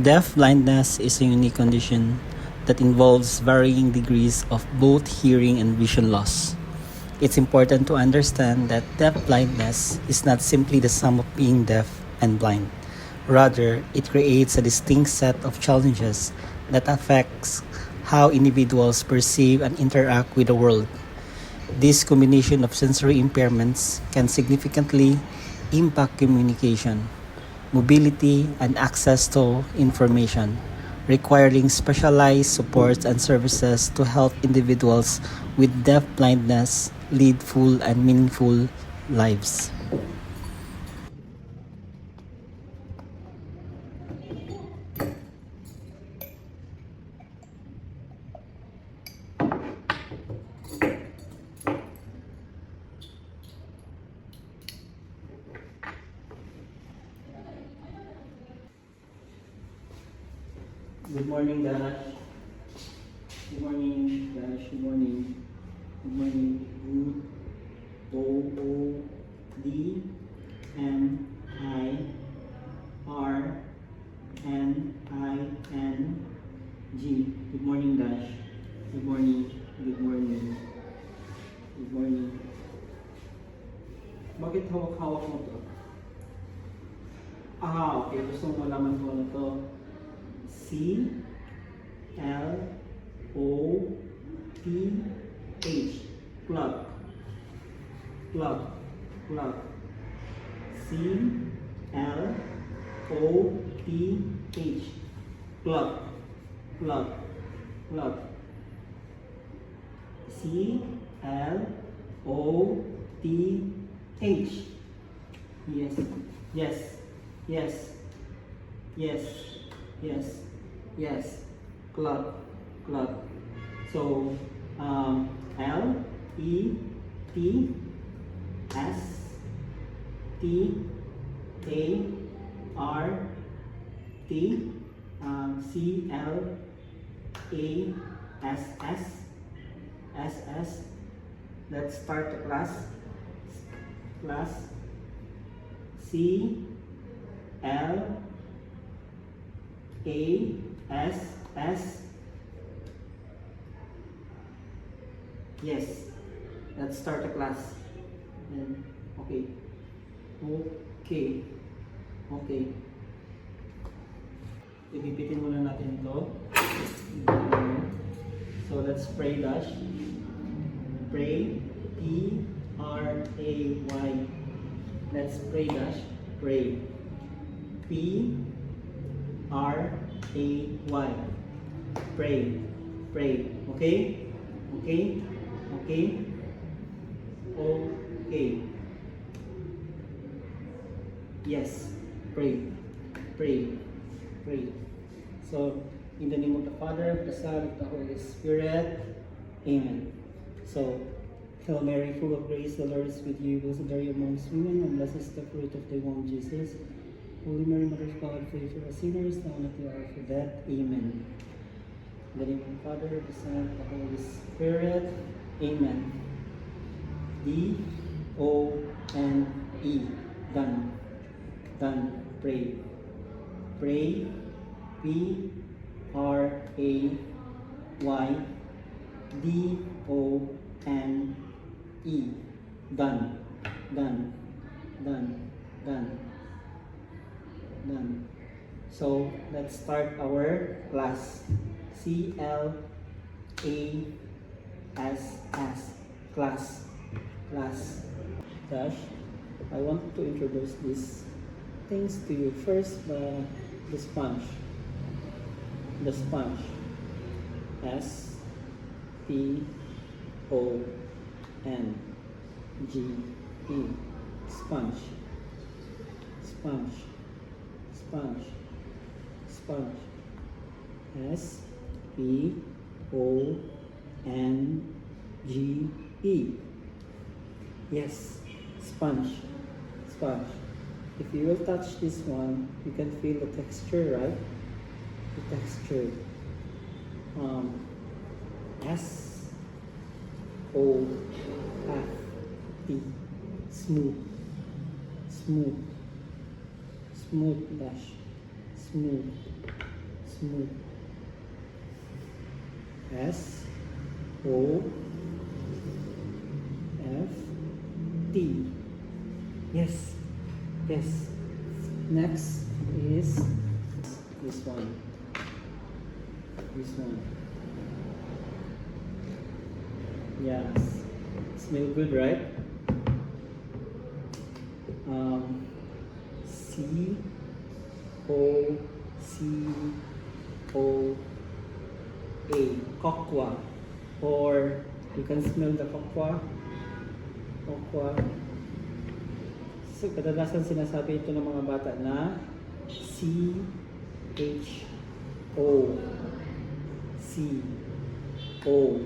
Deaf blindness is a unique condition that involves varying degrees of both hearing and vision loss. It's important to understand that deaf blindness is not simply the sum of being deaf and blind. Rather, it creates a distinct set of challenges that affects how individuals perceive and interact with the world. This combination of sensory impairments can significantly impact communication, mobility, and access to information, requiring specialized supports and services to help individuals with deaf blindness lead full and meaningful lives. Good morning, Dash. Good morning, Dash. Good morning. Good morning. Good. O-O-D-M-I-R-N-I-N-G. Good morning, Dash. Good morning. Good morning. Good morning. Bakit hawak-hawak mo to? Okay. Gusto mo malaman ko na to. C-L-O-T-H. Clock. Clock. Clock. C-L-O-T-H. Clock. Clock. Clock. C-L-O-T-H. Yes. Yes. Yes. Yes. Yes. Yes. Clock. Clock. So, L-E-T-S-T-A-R-T C-L-A-S-S. Let's start the class. Class. C-L-A-S-S. Yes. Let's start the class. Then, okay. Okay. Okay. Ipipitin muna natin ito. So, let's pray, Dash. Pray. P-R-A-Y. Let's pray, Dash. Pray. P-R-A-Y. Pray. Pray. Okay? Okay? Okay? Okay. Yes. Pray. Pray. Pray. So, in the name of the Father, of the Son, of the Holy Spirit. Amen. So, Hail Mary, full of grace, the Lord is with you. Blessed are you amongst women, and blessed is the fruit of thy womb, Jesus. Holy Mary, Mother of God, pray for us sinners, now and at the hour of our death. Amen. In the name of the Father, of the Son, of the Holy Spirit. Amen. D-O-N-E. Done. Done. Pray. Pray. P-R-A-Y. D-O-N-E. Done. Done. Done. Done. Done. So, let's start our class. C-L-A-S-S. Class. Class. Dash, I want to introduce these things to you. First, the sponge. The sponge. S-P-O-N-G-E. Sponge. Sponge. Sponge. Sponge. S-P-O-N-G-E. Yes, sponge. Sponge. If you will touch this one, you can feel the texture, right? The texture. S-O-F-T. Smooth. Smooth. Smooth, Dash. Smooth. Smooth. S O F T. Yes. Yes. Next is this one. This one. Yes. Smell good, right? C O C O A. Cocoa. Or you can smell the cocoa. Cocoa. So, kadalasan sinasabi ito ng mga bata na C H O C O.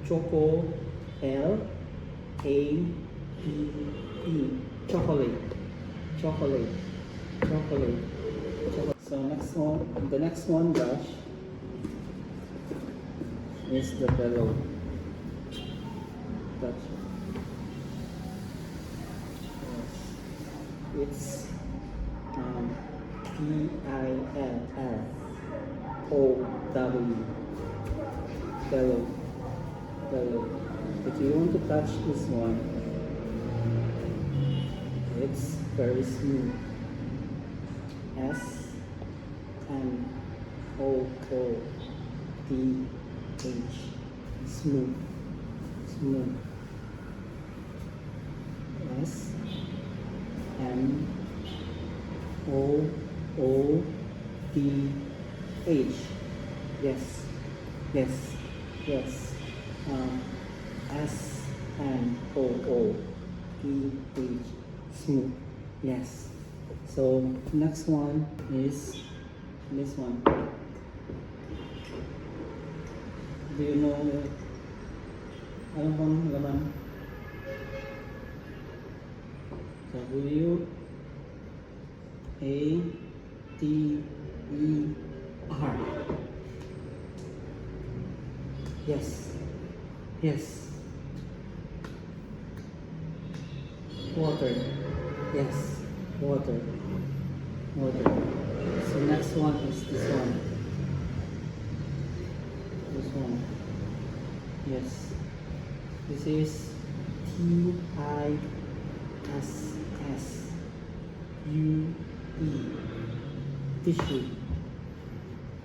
Choco. L A P E. Chocolate. Chocolate. Chocolate. Chocolate. So next one, the next one brush is the bellow. Touch. It's P-I-L-L-O-W. Bellow. Bellow. If you want to touch this one, it's very smooth. S M O O T H. Smooth. Smooth. S M O O T H. Yes. Yes. Yes. S M O O T H. Smooth. Yes. So next one is this one. Do you know ano bang laman? W A T E R. Yes. Yes. Water. Yes. Water. Water. So next one is this one. This one. Yes. This is T-I-S-S-U-E. Tissue.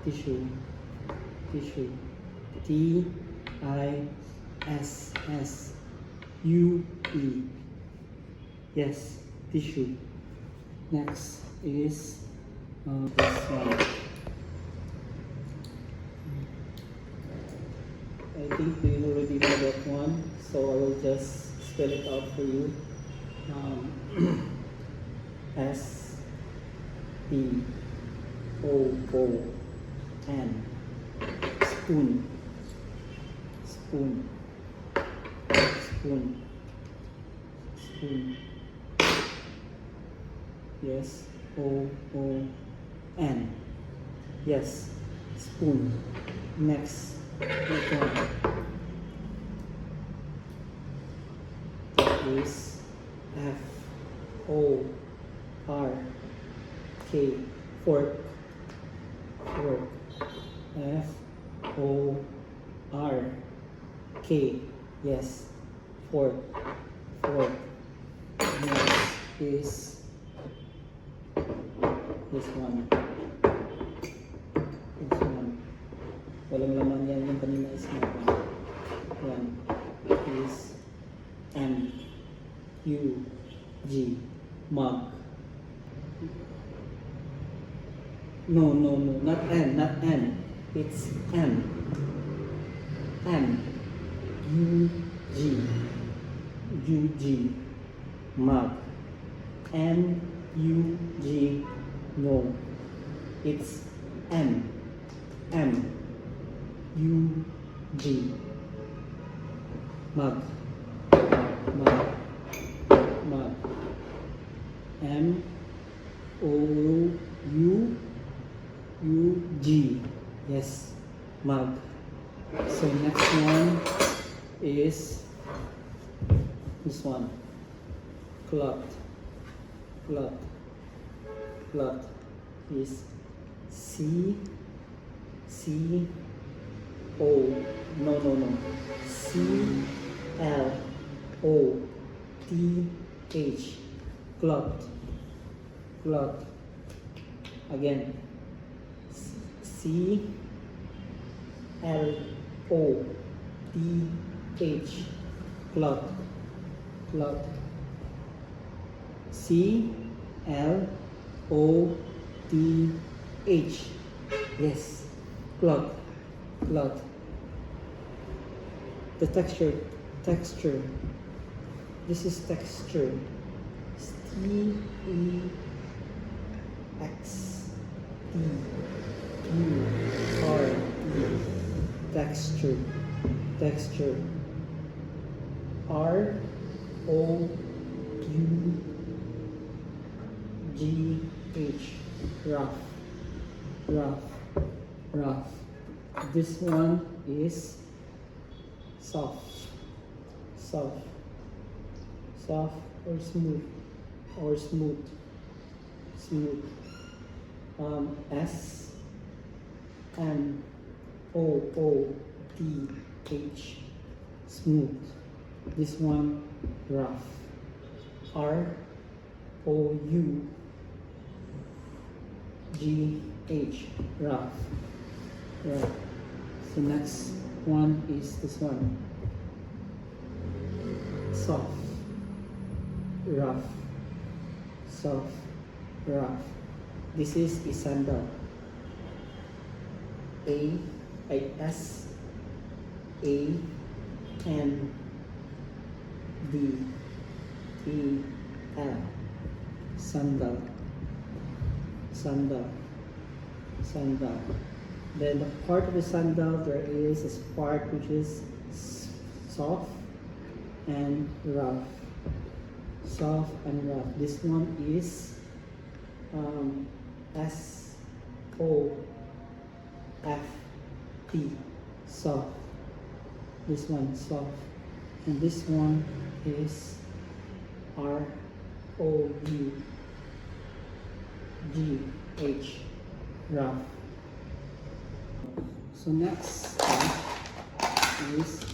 Tissue. Tissue. T-I-S-S-U-E. Yes. Tissue. Next is this one. I think we already know that one, so I will just spell it out for you. S P O O N. Spoon. Spoon. Spoon. Spoon. Yes. O O N. Yes. Spoon. Next. This one. That is F O R K. Fork. Fork. F O R K. Yes. Fork. Fork. Next is this one. This one. Walang laman yan, yung kanina is natin. Yan. Is M U G. Mug. No, no, no. Not N. Not N. It's M. M. U G. U G. Mug. N U G. No. It's M. M. U G. Mug. Mug. Mug. M O U U G. Yes. Mug. So next one is this one. Cloth. Cloth. Cloth is C C O, no, C L O T H, cloth, again, C L O T H, cloth, C L O T H, yes, cloth. The texture, this is texture, T E X T U R E, texture, R O U G H, rough. This one is soft or smooth. S M O T H, smooth. This one rough. R O U G H, rough. So next one is this one, soft, rough. This is a sandal. S A N D E L, sandal. Then the part of the sandal, there is this part which is soft and rough. This one is S O F T, soft. This one soft, and this one is R O U G H, rough. So next is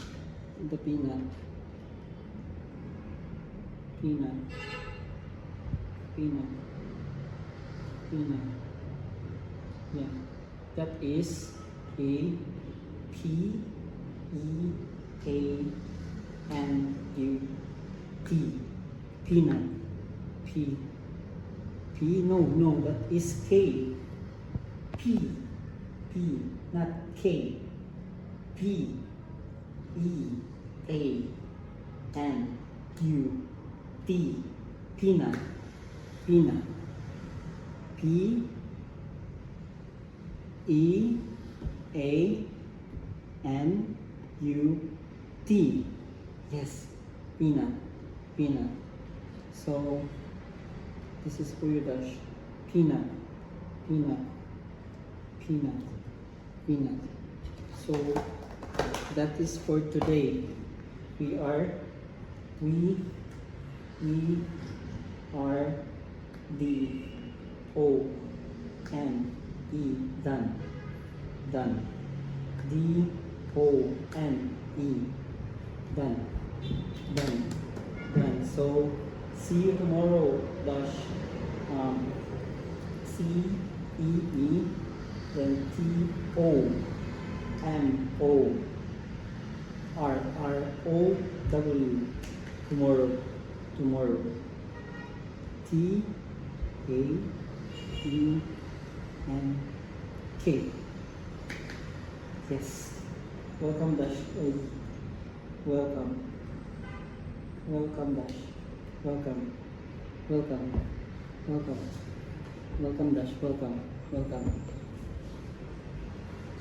the peanut. Yeah, that is a P E A N U T, peanut. No, that is K. P, not K. P E A N U T, peanut. P E A N U T, yes, peanut. So this is for you, Dash. Peanut. So that is for today. We are the O N E, done. D O N E, done. So see you tomorrow, Dash. C E E, then T O M O R O W, tomorrow. T A U N K. Yes. Welcome, Dash. Welcome, Dash. Welcome, Dash. Welcome.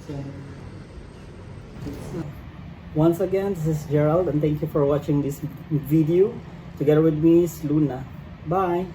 So, once again, this is Gerald, and thank you for watching this video. Together with me is Luna. Bye.